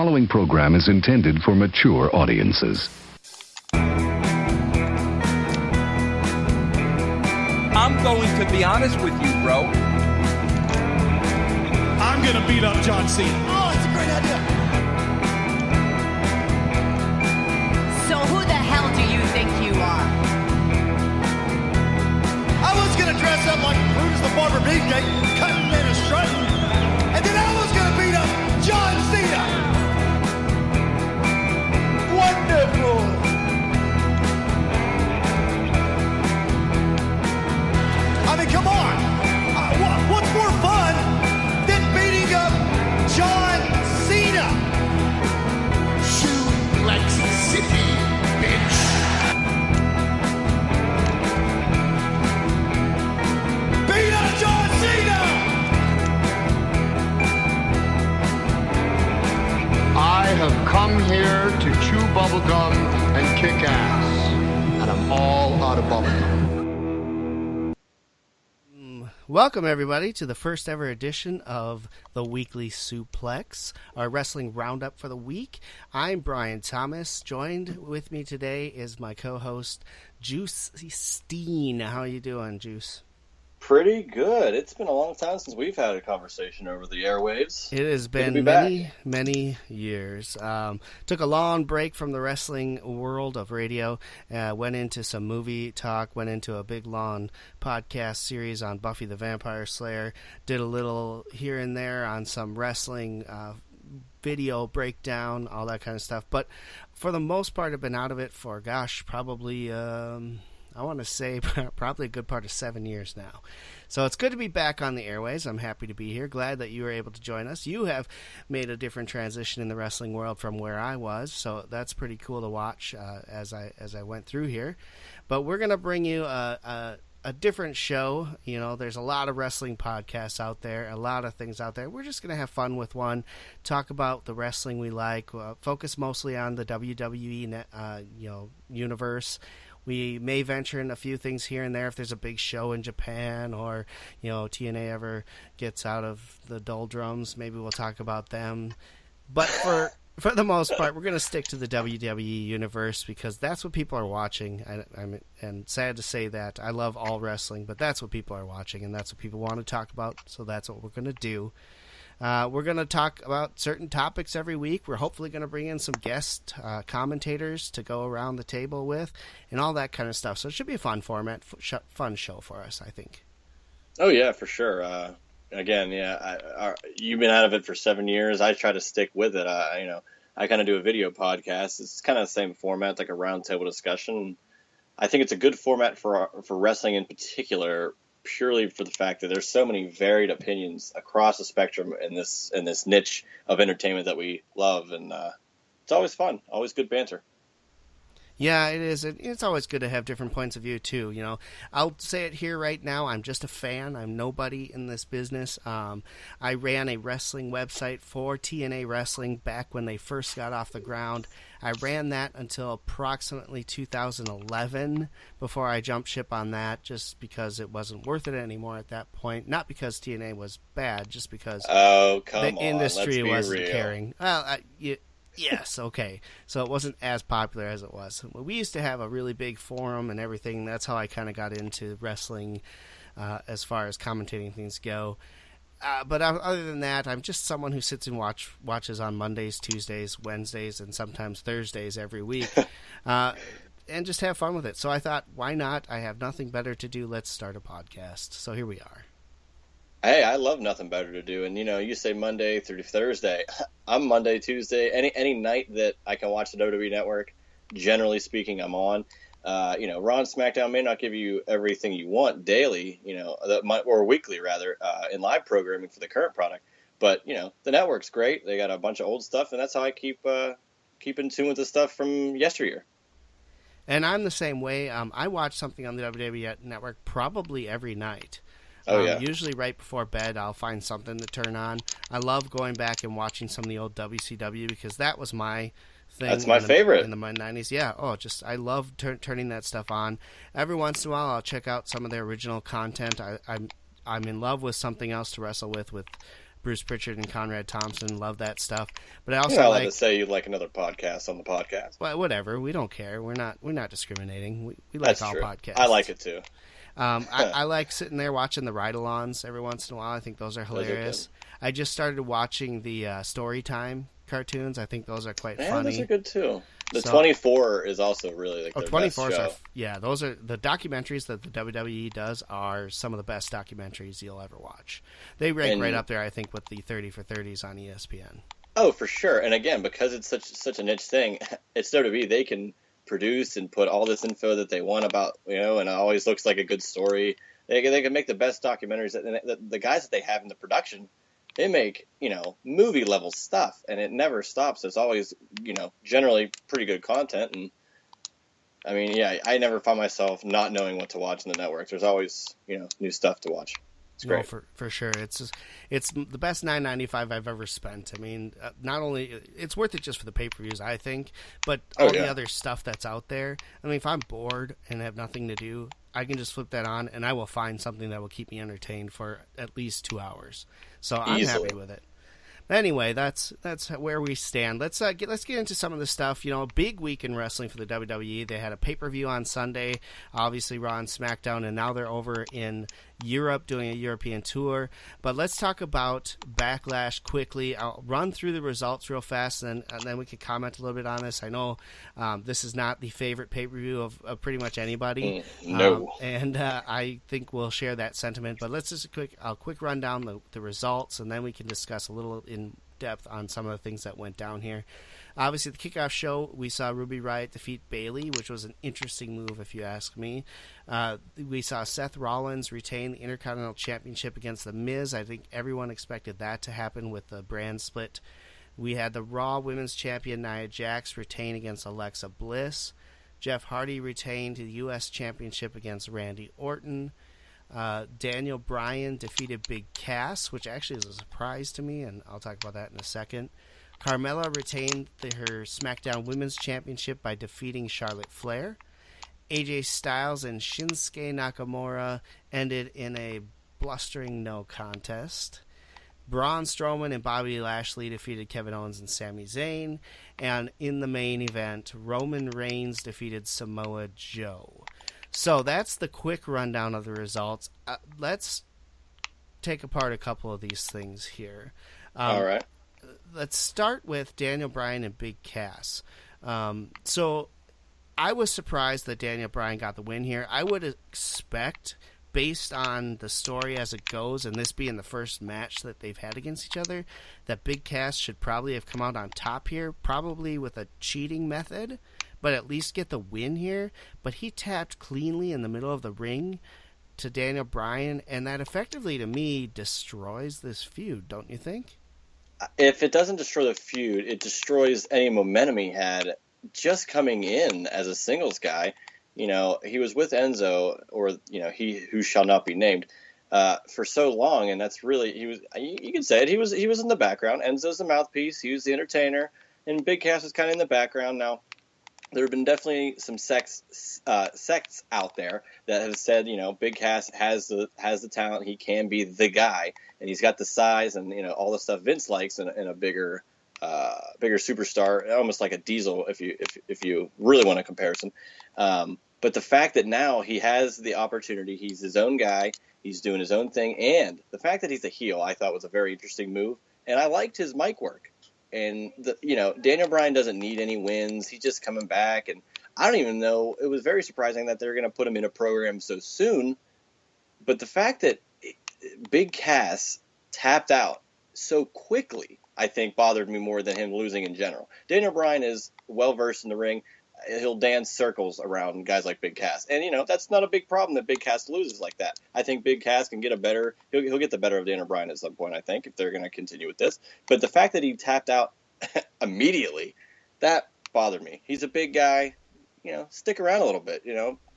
following program is intended for mature audiences. I'm going to be honest with you, bro. I'm going to beat up John Cena. Oh, it's a great idea. So who the hell do you think you are? I was going to dress up like Brutus the Barber Beefcake, cutting and strutting, and then I was going to beat up John Cena. Wonderful. I mean, come on. What's more fun than beating up John Cena? Suplex City, bitch. Beat up John Cena! I have come here to chew bubblegum and kick ass, and I'm all out of bubblegum. Welcome, everybody, to the first ever edition of the Weekly Suplex, our wrestling roundup for the week. I'm Brian Thomas. Joined with me today is my co-host, Juice Steen. How are you doing, Juice? Pretty good. It's been a long time since we've had a conversation over the airwaves. It has been many years. Took a long break from the wrestling world of radio. Went into some movie talk. Went into a big long podcast series on Buffy the Vampire Slayer. Did a little here and there on some wrestling video breakdown, all that kind of stuff. But for the most part, I've been out of it for, probably... I want to say probably a good part of 7 years now. So it's good to be back on the airways. I'm happy to be here. Glad that you were able to join us. You have made a different transition in the wrestling world from where I was, so that's pretty cool to watch as I went through here. But we're going to bring you a different show. You know, there's a lot of wrestling podcasts out there, a lot of things out there. We're just going to have fun with one, talk about the wrestling we like, focus mostly on the WWE universe. We may venture in a few things here and there if there's a big show in Japan or, TNA ever gets out of the doldrums. Maybe we'll talk about them. But for the most part, we're going to stick to the WWE universe because that's what people are watching. And sad to say that. I love all wrestling, but that's what people are watching, and that's what people want to talk about, so that's what we're going to do. We're going to talk about certain topics every week. We're hopefully going to bring in some guest commentators to go around the table with and all that kind of stuff. So it should be a fun format, fun show for us, I think. Oh, yeah, for sure. You've been out of it for 7 years. I try to stick with it. I kind of do a video podcast. It's kind of the same format, like a roundtable discussion. I think it's a good format for wrestling in particular, purely for the fact that there's so many varied opinions across the spectrum in this niche of entertainment that we love, and it's always fun, always good banter. Yeah, it is. It's always good to have different points of view, too. I'll say it here right now. I'm just a fan. I'm nobody in this business. I ran a wrestling website for TNA Wrestling back when they first got off the ground. I ran that until approximately 2011 before I jumped ship on that, just because it wasn't worth it anymore at that point. Not because TNA was bad, just because the industry wasn't caring. Well, yes, okay. So it wasn't as popular as it was. We used to have a really big forum and everything. That's how I kind of got into wrestling as far as commentating things go. But other than that, I'm just someone who sits and watches on Mondays, Tuesdays, Wednesdays, and sometimes Thursdays every week, and just have fun with it. So I thought, why not? I have nothing better to do. Let's start a podcast. So here we are. Hey, I love nothing better to do. And, you say Monday through Thursday. I'm Monday, Tuesday. Any night that I can watch the WWE Network, generally speaking, I'm on. Raw and SmackDown may not give you everything you want daily, or weekly, rather, in live programming for the current product. But, the network's great. They got a bunch of old stuff, and that's how I keep in tune with the stuff from yesteryear. And I'm the same way. I watch something on the WWE Network probably every night. Oh, yeah. Usually right before bed, I'll find something to turn on. I love going back and watching some of the old WCW because that was my thing. That's my favorite. In the mid-90s. Yeah. I love turning that stuff on. Every once in a while, I'll check out some of their original content. I'm in love with something else to wrestle with Bruce Pritchard and Conrad Thompson. Love that stuff. But I also You're not allowed like to say you like another podcast on the podcast. well, whatever. We don't care. We're not discriminating. We like That's all true. podcasts. I like it too. I like sitting there watching the ride-alongs every once in a while. I think those are Those are hilarious. I just started watching the story time cartoons. I think those are quite Yeah, funny. those are good too. The So- 24 is also really like their 24 best show. are yeah. Those are the documentaries that the WWE does are some of the best documentaries you'll ever watch. They rank And- right up there, I think, with the 30 for 30s on ESPN. Oh, for sure. And again, because it's such a niche thing, it's WWE. They can produce and put all this info that they want about, and it always looks like a good story. They can make the best documentaries. And the guys that they have in the production, they make, movie level stuff, and it never stops. It's always, generally pretty good content. And I mean, yeah, I never find myself not knowing what to watch in the network. There's always, new stuff to watch. It's great. No, for sure. It's the best $9.95 I've ever spent. I mean, not only it's worth it just for the pay-per-views, I think, but all the other stuff that's out there. I mean, if I'm bored and have nothing to do, I can just flip that on, and I will find something that will keep me entertained for at least 2 hours. So I'm Easily. happy with it. Anyway, that's where we stand. Let's get into some of the stuff. A big week in wrestling for the WWE. They had a pay-per-view on Sunday, obviously Raw and SmackDown, and now they're over in Europe doing a European tour. But let's talk about Backlash quickly. I'll run through the results real fast, and then we can comment a little bit on this. I know this is not the favorite pay-per-view of pretty much anybody. No. And I think we'll share that sentiment. But let's just quick run down the results, and then we can discuss a little in depth on some of the things that went down here. Obviously, the kickoff show, we saw Ruby Riott defeat Bayley, which was an interesting move, if you ask me. We saw Seth Rollins retain the Intercontinental Championship against The Miz. I think everyone expected that to happen with the brand split. We had the Raw Women's Champion Nia Jax retain against Alexa Bliss. Jeff Hardy retained the U.S. Championship against Randy Orton. Daniel Bryan defeated Big Cass, which actually is a surprise to me, and I'll talk about that in a second. Carmella retained her SmackDown Women's Championship by defeating Charlotte Flair. AJ Styles and Shinsuke Nakamura ended in a blustering no contest. Braun Strowman and Bobby Lashley defeated Kevin Owens and Sami Zayn. And in the main event, Roman Reigns defeated Samoa Joe. So that's the quick rundown of the results. Let's take apart a couple of these things here. All right. Let's start with Daniel Bryan and Big Cass. So I was surprised that Daniel Bryan got the win here. I would expect, based on the story as it goes, and this being the first match that they've had against each other, that Big Cass should probably have come out on top here, probably with a cheating method, but at least get the win here. But he tapped cleanly in the middle of the ring to Daniel Bryan, and that effectively, to me, destroys this feud, don't you think? If it doesn't destroy the feud, it destroys any momentum he had just coming in as a singles guy. He was with Enzo, or he who shall not be named, for so long, and that's really you could say it. He was in the background. Enzo's the mouthpiece. He was the entertainer, and Big Cass was kind of in the background. Now, there have been definitely some sects out there that have said, Big Cass has the talent. He can be the guy, and he's got the size and all the stuff Vince likes in a bigger superstar, almost like a Diesel, if you really want a comparison. But the fact that now he has the opportunity, he's his own guy, he's doing his own thing, and the fact that he's a heel, I thought was a very interesting move, and I liked his mic work. And Daniel Bryan doesn't need any wins. He's just coming back, and I don't even know. It was very surprising that they're going to put him in a program so soon. But the fact that Big Cass tapped out so quickly, I think, bothered me more than him losing in general. Daniel Bryan is well versed in the ring. He'll dance circles around guys like Big Cass, and that's not a big problem that Big Cass loses like that. I think Big Cass can get he'll get the better of Daniel Bryan at some point, I think, if they're going to continue with this. But the fact that he tapped out immediately, that bothered me. He's a big guy, stick around a little bit,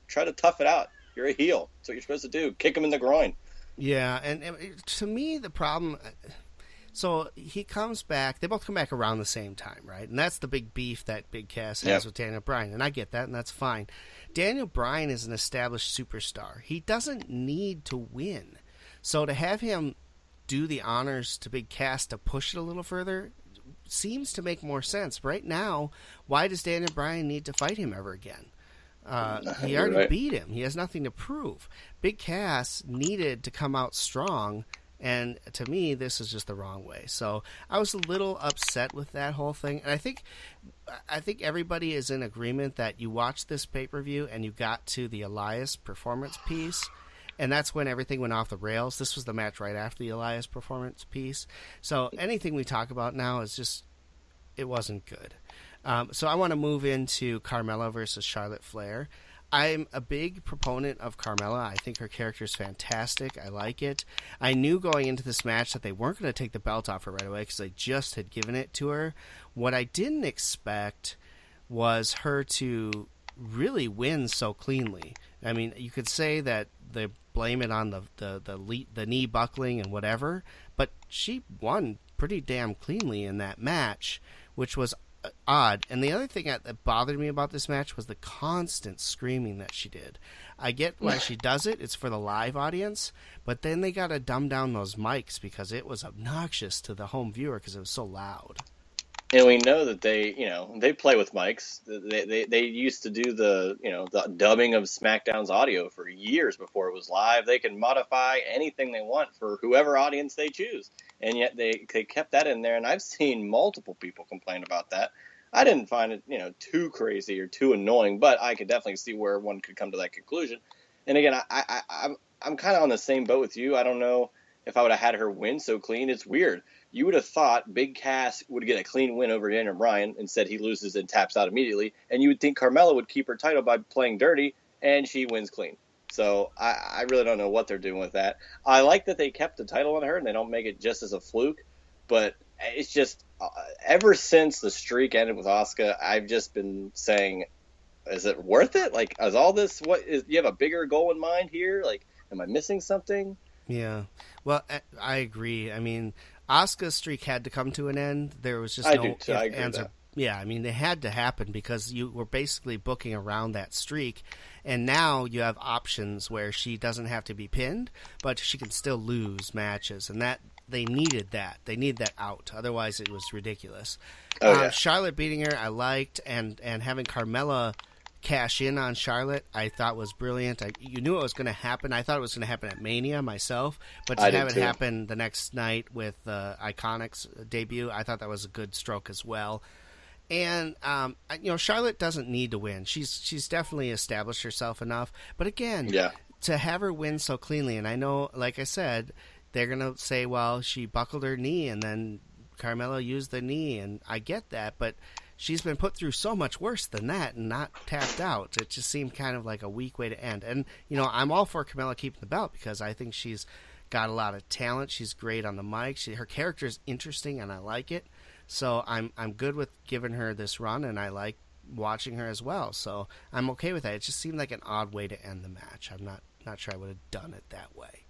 try to tough it out. You're a heel. That's what you're supposed to do. Kick him in the groin. Yeah, and to me the problem. So he comes back. They both come back around the same time, right? And that's the big beef that Big Cass has with Daniel Bryan. And I get that, and that's fine. Daniel Bryan is an established superstar. He doesn't need to win. So to have him do the honors to Big Cass to push it a little further seems to make more sense. Right now, why does Daniel Bryan need to fight him ever again? He already beat him. He has nothing to prove. Big Cass needed to come out strong, and to me, this is just the wrong way. So I was a little upset with that whole thing. And I think everybody is in agreement that you watched this pay-per-view and you got to the Elias performance piece, and that's when everything went off the rails. This was the match right after the Elias performance piece. So anything we talk about now is just, it wasn't good. So I want to move into Carmella versus Charlotte Flair. I'm a big proponent of Carmella. I think her character is fantastic. I like it. I knew going into this match that they weren't going to take the belt off her right away because they just had given it to her. What I didn't expect was her to really win so cleanly. I mean, you could say that they blame it on the knee buckling and whatever, but she won pretty damn cleanly in that match, which was odd. And the other thing that bothered me about this match was the constant screaming that she did. I get why she does it. It's for the live audience, but then they got to dumb down those mics because it was obnoxious to the home viewer because it was so loud. And we know that they play with mics. They used to do the dubbing of SmackDown's audio for years before it was live. They can modify anything they want for whoever audience they choose. And yet they kept that in there. And I've seen multiple people complain about that. I didn't find it, too crazy or too annoying, but I could definitely see where one could come to that conclusion. And again, I'm kind of on the same boat with you. I don't know if I would have had her win so clean. It's weird. You would have thought Big Cass would get a clean win over Daniel Bryan. Instead, he loses and taps out immediately. And you would think Carmella would keep her title by playing dirty, and she wins clean. So I really don't know what they're doing with that. I like that they kept the title on her, and they don't make it just as a fluke. But it's just, ever since the streak ended with Asuka, I've just been saying, is it worth it? Like, is all this, you have a bigger goal in mind here? Like, am I missing something? Yeah. Well, I agree. I mean, Asuka's streak had to come to an end. There was just no ifs, ands, or yeah. I mean, they had to happen because you were basically booking around that streak, and now you have options where she doesn't have to be pinned, but she can still lose matches, and that they needed that. They need that out. Otherwise, it was ridiculous. Charlotte beating her, I liked, and having Carmella cash in on Charlotte, I thought was brilliant. You knew it was going to happen. I thought it was going to happen at Mania myself, but to have it happen the next night with Iconic's debut, I thought that was a good stroke as well. And Charlotte doesn't need to win. She's definitely established herself enough. But again, to have her win so cleanly, and I know, like I said, they're going to say, well, she buckled her knee and then Carmella used the knee, and I get that, but she's been put through so much worse than that and not tapped out. It just seemed kind of like a weak way to end. And, I'm all for Carmella keeping the belt because I think she's got a lot of talent. She's great on the mic. Her character is interesting, and I like it. So I'm good with giving her this run, and I like watching her as well. So I'm okay with that. It just seemed like an odd way to end the match. I'm not sure I would have done it that way.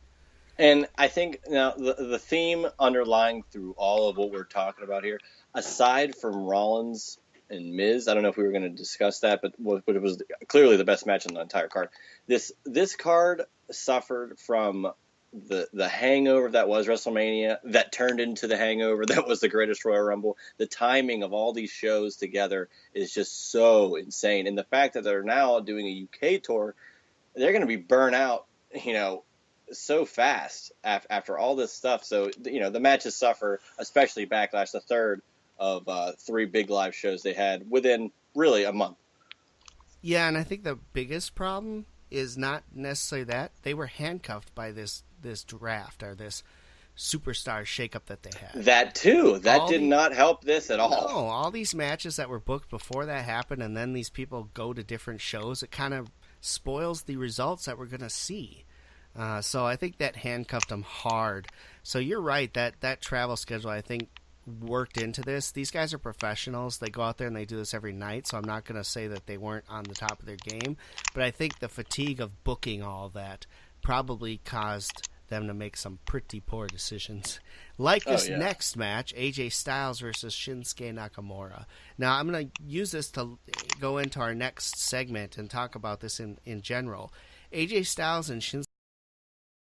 And I think now the theme underlying through all of what we're talking about here, aside from Rollins and Miz, I don't know if we were going to discuss that, but it was clearly the best match on the entire card. This card suffered from the hangover that was WrestleMania, that turned into the hangover that was the Greatest Royal Rumble. The timing of all these shows together is just so insane. And the fact that they're now doing a UK tour, they're going to be burnt out, so fast after all this stuff. So, the matches suffer, especially Backlash, the third of 3 big live shows they had within really a month. Yeah, and I think the biggest problem is not necessarily that. They were handcuffed by this draft or this superstar shakeup that they had. That too. That did not help this at all. No, all these matches that were booked before that happened, and then these people go to different shows, it kind of spoils the results that we're going to see. So I think that handcuffed them hard. So you're right, that travel schedule, I think, worked into this. These guys are professionals. They go out there and they do this every night, so I'm not going to say that they weren't on the top of their game. But I think the fatigue of booking all that probably caused them to make some pretty poor decisions. Like this next match, AJ Styles versus Shinsuke Nakamura. Now, I'm going to use this to go into our next segment and talk about this in general. AJ Styles and Shinsuke